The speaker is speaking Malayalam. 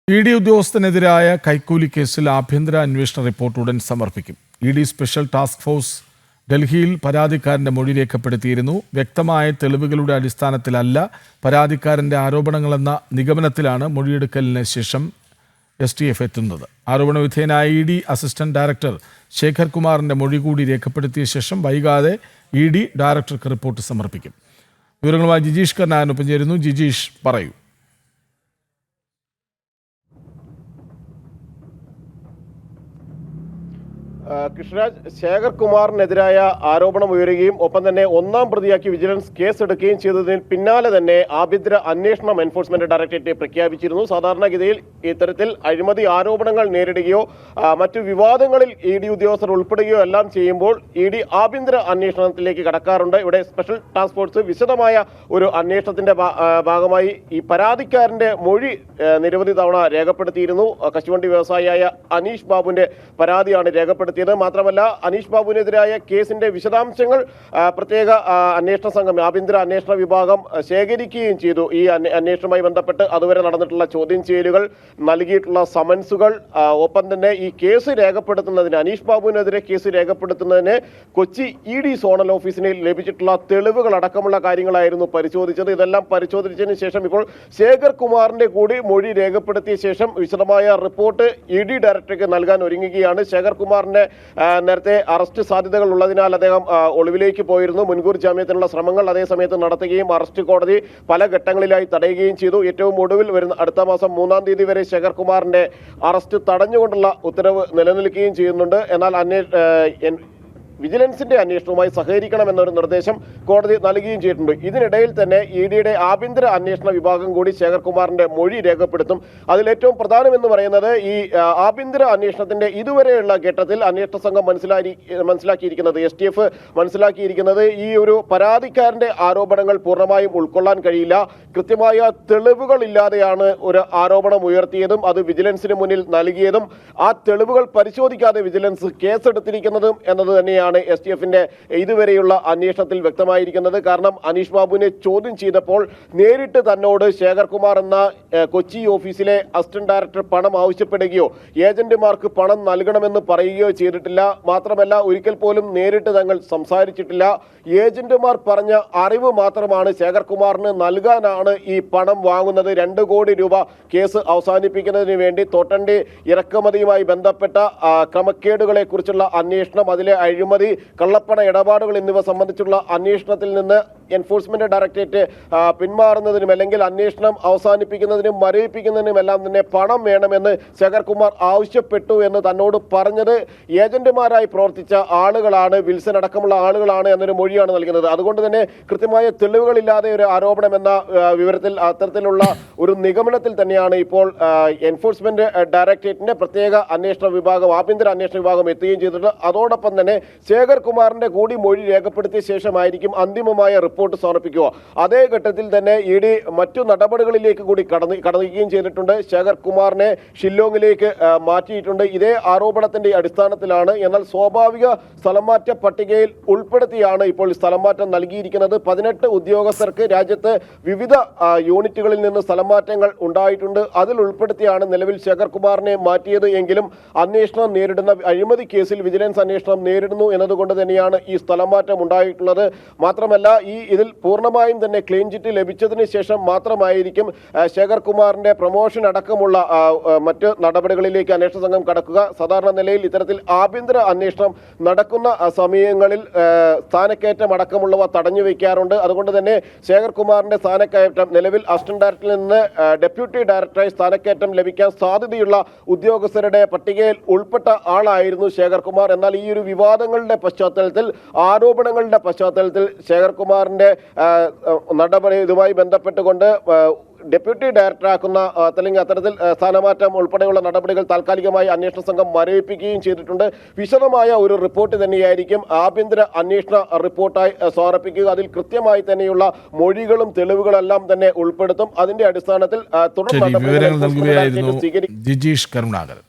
ഇ.ഡി. ഉദ്യോഗസ്ഥനെതിരായ കൈക്കൂലി കേസിൽ ആഭ്യന്തര അന്വേഷണ റിപ്പോർട്ട് ഉടൻ സമർപ്പിക്കും. ഇ.ഡി. സ്പെഷ്യൽ ടാസ്ക് ഫോഴ്സ് ഡൽഹിയിൽ പരാതിക്കാരന്റെ മൊഴി രേഖപ്പെടുത്തിയിരുന്നു. വ്യക്തമായ തെളിവുകളുടെ അടിസ്ഥാനത്തിലല്ല പരാതിക്കാരന്റെ ആരോപണങ്ങളെന്ന നിഗമനത്തിലാണ് മൊഴിയെടുക്കലിന് ശേഷം STF എത്തുന്നത്. ആരോപണ വിധേയനായ ഇ.ഡി. അസിസ്റ്റന്റ് ഡയറക്ടർ ശേഖർ കുമാറിന്റെ മൊഴി കൂടി രേഖപ്പെടുത്തിയ ശേഷം വൈകാതെ ഇ.ഡി. ഡയറക്ടർക്ക് റിപ്പോർട്ട് സമർപ്പിക്കും. വിവരങ്ങളുമായി ജിജീഷ് കർണാകരനൊപ്പം ചേരുന്നു. ജിജീഷ്, പറയൂ. കൃഷ്ണരാജ്, ശേഖർ കുമാറിനെതിരായ ആരോപണം ഉയരുകയും ഒപ്പം തന്നെ ഒന്നാം പ്രതിയാക്കി വിജിലൻസ് കേസെടുക്കുകയും ചെയ്തതിന് പിന്നാലെ തന്നെ ആഭ്യന്തര അന്വേഷണം എൻഫോഴ്സ്മെന്റ് ഡയറക്ടറേറ്റ് പ്രഖ്യാപിച്ചിരുന്നു. സാധാരണഗതിയിൽ ഇത്തരത്തിൽ അഴിമതി ആരോപണങ്ങൾ നേരിടുകയോ മറ്റു വിവാദങ്ങളിൽ ഇ.ഡി. ഉദ്യോഗസ്ഥർ ഉൾപ്പെടുകയോ എല്ലാം ചെയ്യുമ്പോൾ ഇ.ഡി. ആഭ്യന്തര അന്വേഷണത്തിലേക്ക് കടക്കാറുണ്ട്. ഇവിടെ സ്പെഷ്യൽ ടാസ്ക് ഫോഴ്സ് വിശദമായ ഒരു അന്വേഷണത്തിന്റെ ഭാഗമായി ഈ പരാതിക്കാരന്റെ മൊഴി നിരവധി തവണ രേഖപ്പെടുത്തിയിരുന്നു. കശുവണ്ടി വ്യവസായിയായ അനീഷ് ബാബുവിന്റെ പരാതിയാണ് രേഖപ്പെടുത്തിയത്. മാത്രമല്ല, അനീഷ് ബാബുവിനെതിരായ കേസിന്റെ വിശദാംശങ്ങൾ പ്രത്യേക അന്വേഷണ സംഘം, ആഭ്യന്തര അന്വേഷണ വിഭാഗം ശേഖരിക്കുകയും ചെയ്തു. ഈ അന്വേഷണവുമായി ബന്ധപ്പെട്ട് അതുവരെ നടന്നിട്ടുള്ള ചോദ്യം ചെയ്യലുകൾ, നൽകിയിട്ടുള്ള സമൻസുകൾ, ഒപ്പം തന്നെ ഈ കേസ് രേഖപ്പെടുത്തുന്നതിന്, അനീഷ് ബാബുവിനെതിരെ കേസ് രേഖപ്പെടുത്തുന്നതിന് കൊച്ചി ഇ.ഡി. സോണൽ ഓഫീസിന് ലഭിച്ചിട്ടുള്ള തെളിവുകൾ അടക്കമുള്ള കാര്യങ്ങളായിരുന്നു പരിശോധിച്ചത്. ഇതെല്ലാം പരിശോധിച്ചതിന് ശേഷം ഇപ്പോൾ ശേഖർ കുമാറിന്റെ കൂടി മൊഴി രേഖപ്പെടുത്തിയ ശേഷം വിശദമായ റിപ്പോർട്ട് ഇ.ഡി. ഡയറക്ടർക്ക് നൽകാൻ ഒരുങ്ങുകയാണ്. ശേഖർ കുമാറിന്റെ നേരത്തെ അറസ്റ്റ് സാധ്യതകൾ ഉള്ളതിനാൽ അദ്ദേഹം ഒളിവിലേക്ക് പോയിരുന്നു. മുൻകൂർ ജാമ്യത്തിനുള്ള ശ്രമങ്ങൾ അതേ സമയത്ത് നടത്തുകയും അറസ്റ്റ് കോടതി പല ഘട്ടങ്ങളിലായി തടയുകയും ചെയ്തു. ഏറ്റവും ഒടുവിൽ വരുന്ന അടുത്ത മാസം 3-ാം തീയതി വരെ ശേഖർ കുമാറിന്റെ അറസ്റ്റ് തടഞ്ഞുകൊണ്ടുള്ള ഉത്തരവ് നിലനിൽക്കുകയും ചെയ്യുന്നുണ്ട്. എന്നാൽ വിജിലൻസിന്റെ അന്വേഷണവുമായി സഹകരിക്കണമെന്നൊരു നിർദ്ദേശം കോടതി നൽകുകയും ചെയ്തിട്ടുണ്ട്. ഇതിനിടയിൽ തന്നെ ഇ.ഡിയുടെ ആഭ്യന്തര അന്വേഷണ വിഭാഗം കൂടി ശേഖർ കുമാറിന്റെ മൊഴി രേഖപ്പെടുത്തും. അതിലേറ്റവും പ്രധാനമെന്ന് പറയുന്നത് ഈ ആഭ്യന്തര അന്വേഷണത്തിന്റെ ഇതുവരെയുള്ള ഘട്ടത്തിൽ അന്വേഷണ സംഘം മനസ്സിലാക്കിയിരിക്കുന്നത്, STF മനസ്സിലാക്കിയിരിക്കുന്നത്, ഈ ഒരു പരാതിക്കാരന്റെ ആരോപണങ്ങൾ പൂർണ്ണമായും ഉൾക്കൊള്ളാൻ കഴിയില്ല. കൃത്യമായ തെളിവുകൾ ഇല്ലാതെയാണ് ഒരു ആരോപണം ഉയർത്തിയതും അത് വിജിലൻസിന് മുന്നിൽ നൽകിയതും ആ തെളിവുകൾ പരിശോധിക്കാതെ വിജിലൻസ് കേസെടുത്തിരിക്കുന്നതും എന്നത് തന്നെയാണ് STFന്റെ ഇതുവരെയുള്ള അന്വേഷണത്തിൽ വ്യക്തമായിരിക്കുന്നത്. കാരണം അനീഷ് ബാബുവിനെ ചോദ്യം ചെയ്തപ്പോൾ നേരിട്ട് തന്നോട് ശേഖർ കുമാർ എന്ന കൊച്ചി ഓഫീസിലെ അസിസ്റ്റന്റ് ഡയറക്ടർ പണം ആവശ്യപ്പെടുകയോ ഏജന്റുമാർക്ക് പണം നൽകണമെന്ന് പറയുകയോ ചെയ്തിട്ടില്ല. മാത്രമല്ല, ഒരിക്കൽ പോലും നേരിട്ട് തങ്ങൾ സംസാരിച്ചിട്ടില്ല. ഏജന്റുമാർ പറഞ്ഞ അറിവ് മാത്രമാണ് ശേഖർ കുമാറിന് നൽകാനാണ് ഈ പണം വാങ്ങുന്നത്. 2 കോടി രൂപ കേസ് അവസാനിപ്പിക്കുന്നതിന് വേണ്ടി തോട്ടണ്ടി ഇറക്കുമതിയുമായി ബന്ധപ്പെട്ട ക്രമക്കേടുകളെ കുറിച്ചുള്ള അന്വേഷണം, അതിലെ അഴിമതി, കള്ളപ്പണ ഇടപാടുകൾ എന്നിവ സംബന്ധിച്ചുള്ള അന്വേഷണത്തിൽ നിന്ന് എൻഫോഴ്സ്മെന്റ് ഡയറക്ടറേറ്റ് പിന്മാറുന്നതിനും അല്ലെങ്കിൽ അന്വേഷണം അവസാനിപ്പിക്കുന്നതിനും മരവിപ്പിക്കുന്നതിനും എല്ലാം തന്നെ പണം വേണമെന്ന് ശേഖർ കുമാർ ആവശ്യപ്പെട്ടു എന്ന് തന്നോട് പറഞ്ഞത് ഏജന്റുമാരായി പ്രവർത്തിച്ച ആളുകളാണ്, വിൽസൺ അടക്കമുള്ള ആളുകളാണ് എന്നൊരു മൊഴിയാണ് നൽകുന്നത്. അതുകൊണ്ട് തന്നെ കൃത്യമായ തെളിവുകളില്ലാതെ ഒരു ആരോപണം എന്ന വിവരത്തിൽ അത്തരത്തിലുള്ള ഒരു നിഗമനത്തിൽ തന്നെയാണ് ഇപ്പോൾ എൻഫോഴ്സ്മെന്റ് ഡയറക്ടറേറ്റിന്റെ പ്രത്യേക അന്വേഷണ വിഭാഗം, ആഭ്യന്തര അന്വേഷണ വിഭാഗം എത്തുകയും ചെയ്തിട്ടുണ്ട്. അതോടൊപ്പം തന്നെ ശേഖർ കുമാറിന്റെ കൂടി മൊഴി രേഖപ്പെടുത്തിയ ശേഷമായിരിക്കും അന്തിമമായ റിപ്പോർട്ട് സമർപ്പിക്കുക. അതേ ഘട്ടത്തിൽ തന്നെ ഇ.ഡി. മറ്റു നടപടികളിലേക്ക് കൂടി കടന്നുകയും ചെയ്തിട്ടുണ്ട്. ശേഖർ കുമാറിനെ ഷില്ലോങ്ങിലേക്ക് മാറ്റിയിട്ടുണ്ട്. ഇതേ ആരോപണത്തിന്റെ അടിസ്ഥാനത്തിലാണ്. എന്നാൽ സ്വാഭാവിക സ്ഥലംമാറ്റ പട്ടികയിൽ ഉൾപ്പെടുത്തിയാണ് ഇപ്പോൾ സ്ഥലം മാറ്റം നൽകിയിരിക്കുന്നത്. 18 ഉദ്യോഗസ്ഥർക്ക് രാജ്യത്ത് വിവിധ യൂണിറ്റുകളിൽ നിന്ന് സ്ഥലംമാറ്റങ്ങൾ ഉണ്ടായിട്ടുണ്ട്. അതിൽ ഉൾപ്പെടുത്തിയാണ് നിലവിൽ ശേഖർ കുമാറിനെ മാറ്റിയത്. എങ്കിലും അന്വേഷണം നേരിടുന്ന അഴിമതി കേസിൽ വിജിലൻസ് അന്വേഷണം നേരിടുന്നു എന്നതുകൊണ്ട് തന്നെയാണ് ഈ സ്ഥലം മാറ്റം ഉണ്ടായിട്ടുള്ളത്. മാത്രമല്ല, ഇതിൽ പൂർണ്ണമായും തന്നെ ക്ലീൻ ചിറ്റ് ലഭിച്ചതിന് ശേഷം മാത്രമായിരിക്കും ശേഖർ കുമാറിന്റെ പ്രൊമോഷൻ അടക്കമുള്ള മറ്റ് നടപടികളിലേക്ക് അന്വേഷണ സംഘം കടക്കുക. സാധാരണ നിലയിൽ ഇത്തരത്തിൽ ആഭ്യന്തര അന്വേഷണം നടക്കുന്ന സമയങ്ങളിൽ സ്ഥാനക്കയറ്റം അടക്കമുള്ളവ തടഞ്ഞു വയ്ക്കാറുണ്ട്. അതുകൊണ്ട് തന്നെ ശേഖർ കുമാറിന്റെ സ്ഥാനക്കയറ്റം നിലവിൽ അസിസ്റ്റന്റ് ഡയറക്ടറിൽ നിന്ന് ഡെപ്യൂട്ടി ഡയറക്ടറായി സ്ഥാനക്കയറ്റം ലഭിക്കാൻ സാധ്യതയുള്ള ഉദ്യോഗസ്ഥരുടെ പട്ടികയിൽ ഉൾപ്പെട്ട ആളായിരുന്നു ശേഖർ കുമാർ. എന്നാൽ ഈ ഒരു വിവാദങ്ങളുടെ പശ്ചാത്തലത്തിൽ, ആരോപണങ്ങളുടെ പശ്ചാത്തലത്തിൽ ശേഖർ കുമാറിന്റെ നടപടി ഇതുമായി ബന്ധപ്പെട്ടുകൊണ്ട് ഡെപ്യൂട്ടി ഡയറക്ടറാക്കുന്ന അല്ലെങ്കിൽ അത്തരത്തിൽ സ്ഥാനമാറ്റം ഉൾപ്പെടെയുള്ള നടപടികൾ താൽക്കാലികമായി അന്വേഷണ സംഘം മരവിപ്പിക്കുകയും ചെയ്തിട്ടുണ്ട്. വിശദമായ ഒരു റിപ്പോർട്ട് തന്നെയായിരിക്കും ആഭ്യന്തര അന്വേഷണ റിപ്പോർട്ടായി സമർപ്പിക്കുക. അതിൽ കൃത്യമായി തന്നെയുള്ള മൊഴികളും തെളിവുകളെല്ലാം തന്നെ ഉൾപ്പെടുത്തും. അതിന്റെ അടിസ്ഥാനത്തിൽ തുടർ വിവരങ്ങൾ നൽകുകയായിരുന്നു ജിജീഷ് കരുണാകരൻ.